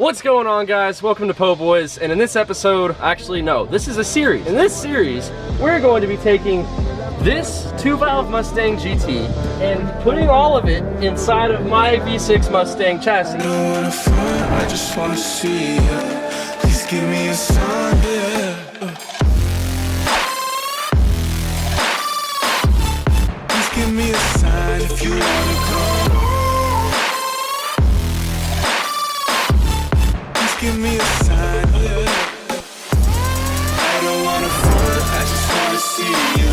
What's going on, guys? Welcome to Poeboys, and in this episode, actually no, this is a series. In this series, we're going to be taking this 2-valve Mustang GT and putting all of it inside of my V6 Mustang chassis. I don't wanna fight, I just wanna see you. Please give me a sign, yeah. Please give me a sign if you wanna come. Give me a sign, yeah. I don't wanna front, I just wanna see you.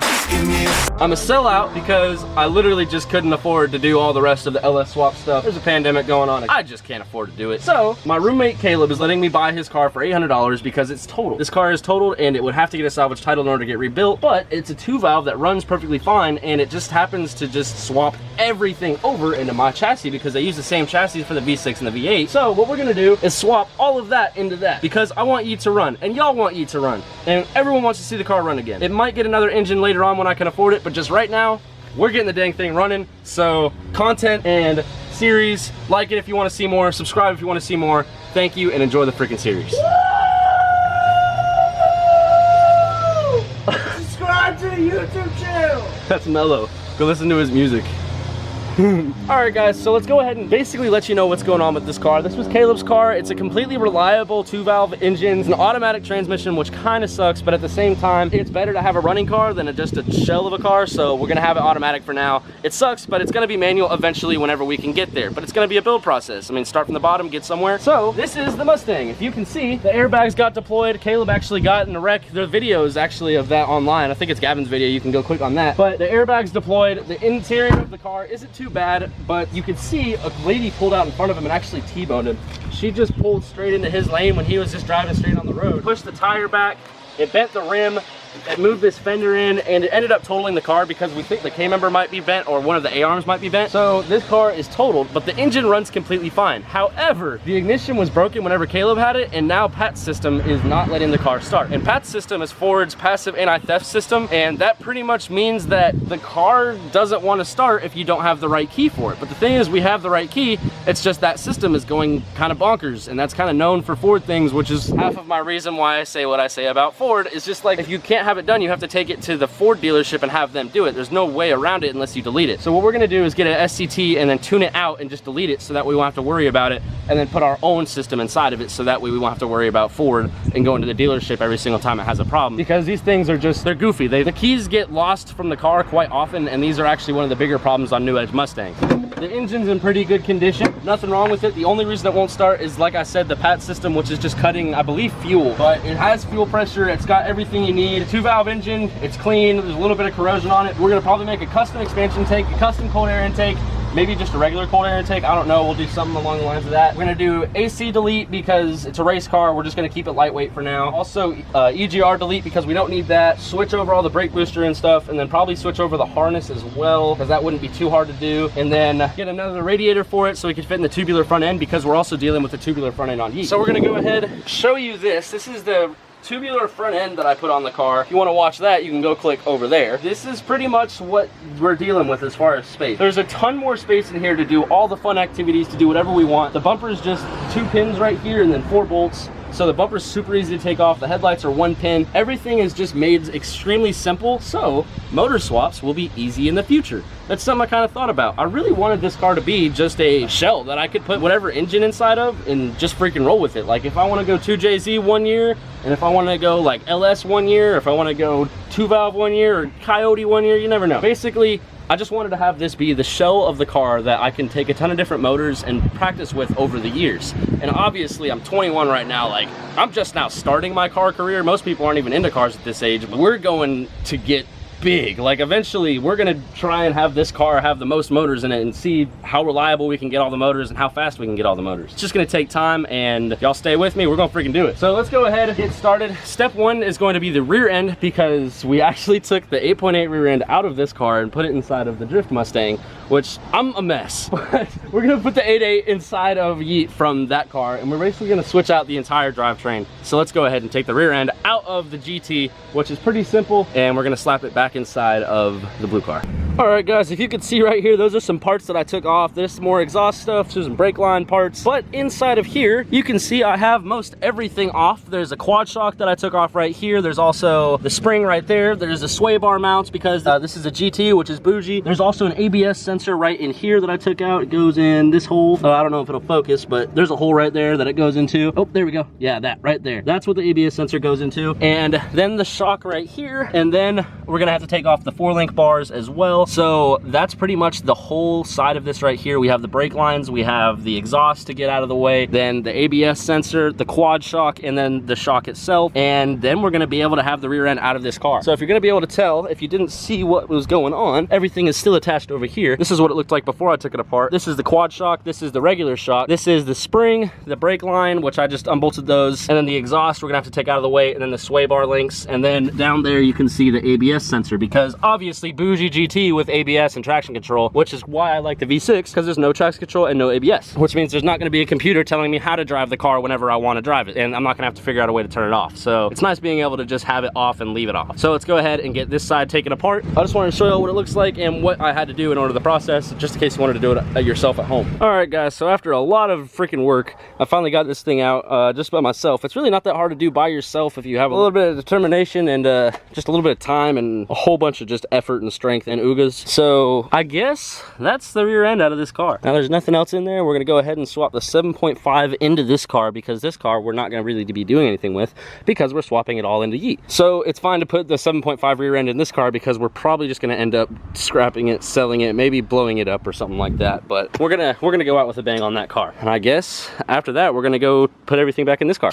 Just give me a I'm a sellout because I literally just couldn't afford to do all the rest of the LS swap stuff. There's a pandemic going on. I just can't afford to do it. So my roommate Caleb is letting me buy his car for $800 because it's totaled. This car is totaled and it would have to get a salvage title in order to get rebuilt, but it's a 2-valve that runs perfectly fine, and it just happens to just swap everything over into my chassis because they use the same chassis for the V6 and the V8. So what we're gonna do is swap all of that into that because I want YEET to run and y'all want YEET to run and everyone wants to see the car run again. It might get another engine later on when I can afford it, but just right now, we're getting the dang thing running. So content and series, like it if you want to see more, subscribe if you want to see more. Thank you and enjoy the freaking series. Subscribe to the YouTube channel. That's Mellow. Go listen to his music. Alright guys, so let's go ahead and basically let you know what's going on with this car. This was Caleb's car. It's a completely reliable 2-valve engine. It's an automatic transmission, which kind of sucks, but at the same time, it's better to have a running car than just a shell of a car, so we're gonna have it automatic for now. It sucks, but it's gonna be manual eventually whenever we can get there, but it's gonna be a build process. I mean, start from the bottom, get somewhere. So this is the Mustang. If you can see, the airbags got deployed. Caleb actually got in a wreck. There are videos actually of that online. I think it's Gavin's video. You can go click on that. But the airbags deployed. The interior of the car isn't too bad, but you can see a lady pulled out in front of him and actually T-boned him. She just pulled straight into his lane when he was just driving straight on the road. Pushed the tire back, it bent the rim, it moved this fender in, and it ended up totaling the car because we think the K-member might be bent or one of the A-arms might be bent. So this car is totaled, but the engine runs completely fine. However, the ignition was broken whenever Caleb had it, and now Pat's system is not letting the car start. And Pat's system is Ford's passive anti-theft system, and that pretty much means that the car doesn't want to start if you don't have the right key for it. But the thing is, we have the right key, it's just that system is going kind of bonkers, and that's kind of known for Ford things, which is half of my reason why I say what I say about Ford. Is just like, if you can't have it done, you have to take it to the Ford dealership and have them do it. There's no way around it unless you delete it. So what we're gonna do is get an SCT and then tune it out and just delete it so that we won't have to worry about it, and then put our own system inside of it so that way we won't have to worry about Ford and going to the dealership every single time it has a problem, because these things are just, they're goofy. The keys get lost from the car quite often, and these are actually one of the bigger problems on new Edge Mustangs. The engine's in pretty good condition, nothing wrong with it. The only reason it won't start is, like I said, the PAT system, which is just cutting, I believe, fuel. But it has fuel pressure, it's got everything you need. 2-valve engine, it's clean, there's a little bit of corrosion on it. We're gonna probably make a custom expansion tank, a custom cold air intake, maybe just a regular cold air intake, I don't know, we'll do something along the lines of that. We're gonna do AC delete because it's a race car, we're just gonna keep it lightweight for now. Also EGR delete because we don't need that. Switch over all the brake booster and stuff, and then probably switch over the harness as well, because that wouldn't be too hard to do. And then get another radiator for it so we can fit in the tubular front end, because we're also dealing with the tubular front end on YEET. So we're gonna go ahead and show you this. This is the tubular front end that I put on the car. If you want to watch that, you can go click over there. This is pretty much what we're dealing with as far as space. There's a ton more space in here to do all the fun activities, to do whatever we want. The bumper is just 2 pins right here and then 4 bolts. So the bumper's super easy to take off. The headlights are 1 pin. Everything is just made extremely simple, so motor swaps will be easy in the future. That's something I kind of thought about. I really wanted this car to be just a shell that I could put whatever engine inside of and just freaking roll with it. Like if I want to go 2JZ 1 year, and if I want to go like LS 1 year, or if I want to go 2-valve 1 year, or Coyote 1 year, you never know. Basically, I just wanted to have this be the shell of the car that I can take a ton of different motors and practice with over the years. And obviously I'm 21 right now, like I'm just now starting my car career. Most people aren't even into cars at this age, but we're going to get big. Like eventually we're gonna try and have this car have the most motors in it and see how reliable we can get all the motors and how fast we can get all the motors. It's just gonna take time, and y'all stay with me, we're gonna freaking do it. So let's go ahead and get started. Step 1 is going to be the rear end, because we actually took the 8.8 rear end out of this car and put it inside of the Drift Mustang, which I'm a mess, but we're gonna put the 8.8 inside of YEET from that car, and we're basically gonna switch out the entire drivetrain. So let's go ahead and take the rear end out of the GT, which is pretty simple, and we're gonna slap it back inside of the blue car. All right, guys, if you can see right here, those are some parts that I took off. This is more exhaust stuff, some brake line parts. But inside of here, you can see I have most everything off. There's a quad shock that I took off right here. There's also the spring right there. There's a sway bar mounts because this is a GT, which is bougie. There's also an ABS sensor right in here that I took out. It goes in this hole. I don't know if it'll focus, but there's a hole right there that it goes into. Oh, there we go. Yeah, that right there. That's what the ABS sensor goes into. And then the shock right here. And then we're gonna have to take off the 4-link bars as well. So that's pretty much the whole side of this right here. We have the brake lines, we have the exhaust to get out of the way, then the ABS sensor, the quad shock, and then the shock itself. And then we're gonna be able to have the rear end out of this car. So if you're gonna be able to tell, if you didn't see what was going on, everything is still attached over here. This is what it looked like before I took it apart. This is the quad shock, this is the regular shock, this is the spring, the brake line, which I just unbolted those, and then the exhaust we're gonna have to take out of the way, and then the sway bar links, and then down there you can see the ABS sensor, because obviously bougie GT with ABS and traction control, which is why I like the V6, because there's no traction control and no ABS, which means there's not going to be a computer telling me how to drive the car whenever I want to drive it, and I'm not going to have to figure out a way to turn it off. So it's nice being able to just have it off and leave it off. So let's go ahead and get this side taken apart. I just wanted to show you what it looks like and what I had to do in order to process, just in case you wanted to do it yourself at home. All right, guys, so after a lot of freaking work, I finally got this thing out just by myself. It's really not that hard to do by yourself if you have a little bit of determination and just a little bit of time and a whole bunch of just effort and strength and oogas. So I guess that's the rear end out of this car. Now there's nothing else in there. We're gonna go ahead and swap the 7.5 into this car, because this car we're not gonna really be doing anything with, because we're swapping it all into YEET. So it's fine to put the 7.5 rear end in this car, because we're probably just gonna end up scrapping it, selling it, maybe blowing it up or something like that. But we're gonna go out with a bang on that car. And I guess after that we're gonna go put everything back in this car.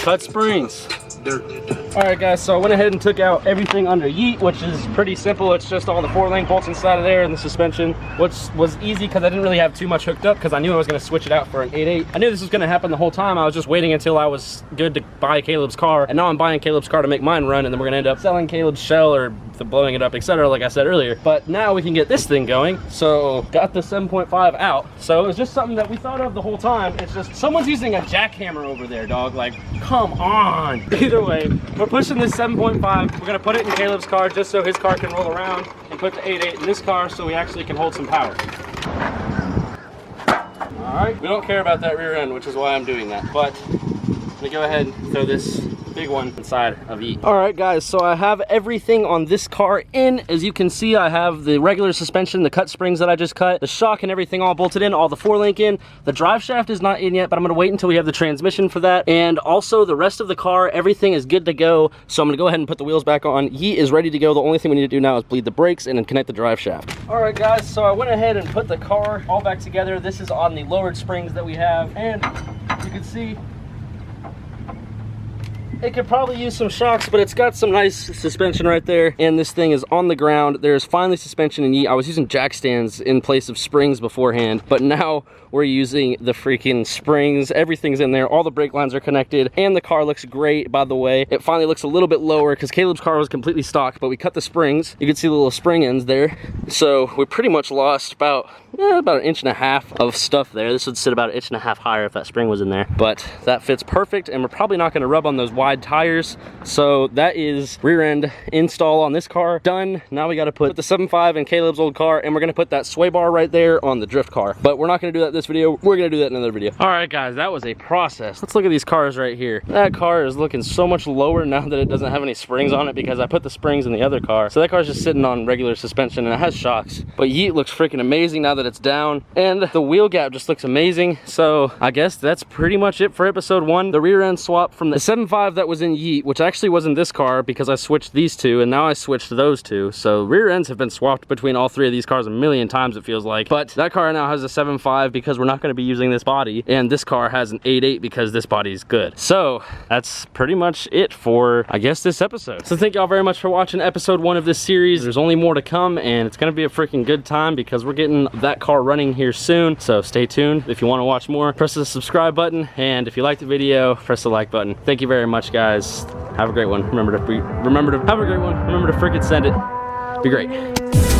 Cut springs. All right, guys, so I went ahead and took out everything under YEET, which is pretty simple. It's just all the 4-link bolts inside of there and the suspension, which was easy because I didn't really have too much hooked up, because I knew I was going to switch it out for an 8.8. I knew this was going to happen the whole time. I was just waiting until I was good to buy Caleb's car, and now I'm buying Caleb's car to make mine run, and then we're going to end up selling Caleb's shell or blowing it up, etc., like I said earlier. But now we can get this thing going. So got the 7.5 out. So it was just something that we thought of the whole time. It's just someone's using a jackhammer over there, dog. Like, come on. Either way, we're pushing this 7.5. We're gonna put it in Caleb's car just so his car can roll around, and put the 8.8 in this car so we actually can hold some power. All right, we don't care about that rear end, which is why I'm doing that. But I'm gonna go ahead and throw this big one inside of YEET. All right, guys, so I have everything on this car in. As you can see, I have the regular suspension, the cut springs that I just cut, the shock and everything all bolted in, all the 4-link in. The drive shaft is not in yet, but I'm gonna wait until we have the transmission for that. And also the rest of the car, everything is good to go. So I'm gonna go ahead and put the wheels back on. YEET is ready to go. The only thing we need to do now is bleed the brakes and then connect the drive shaft. All right, guys, so I went ahead and put the car all back together. This is on the lowered springs that we have. And you can see, it could probably use some shocks, but it's got some nice suspension right there. And this thing is on the ground. There's finally suspension in YEET. I was using jack stands in place of springs beforehand, but now we're using the freaking springs. Everything's in there. All the brake lines are connected, and the car looks great, by the way. It finally looks a little bit lower because Caleb's car was completely stock, but we cut the springs. You can see the little spring ends there. So we pretty much lost about an 1.5 inches of stuff there. This would sit about 1.5 inches higher if that spring was in there, but that fits perfect, and we're probably not going to rub on those wide tires. So that is rear end install on this car done. Now we got to put the 7.5 in Caleb's old car, and we're going to put that sway bar right there on the drift car, but we're not going to do that this video. We're going to do that in another video. All right, guys, that was a process. Let's look at these cars right here. That car is looking so much lower now that it doesn't have any springs on it, because I put the springs in the other car. So that car's just sitting on regular suspension, and it has shocks, but YEET looks freaking amazing now that it's down, and the wheel gap just looks amazing. So I guess that's pretty much it for episode 1. The rear end swap from the 7.5 that was in YEET, which actually was in this car because I switched these two, and now I switched those two. So rear ends have been swapped between all 3 of these cars a million times, it feels like. But that car now has a 7.5 because we're not going to be using this body, and this car has an 8.8 because this body is good. So that's pretty much it for, I guess, this episode. So thank y'all very much for watching episode 1 of this series. There's only more to come, and it's going to be a freaking good time because we're getting that car running here soon. So stay tuned. If you want to watch more, press the subscribe button, and if you liked the video, press the like button. Thank you very much, guys. Have a great one. Remember to have a great one. Remember to freaking send it. Be great.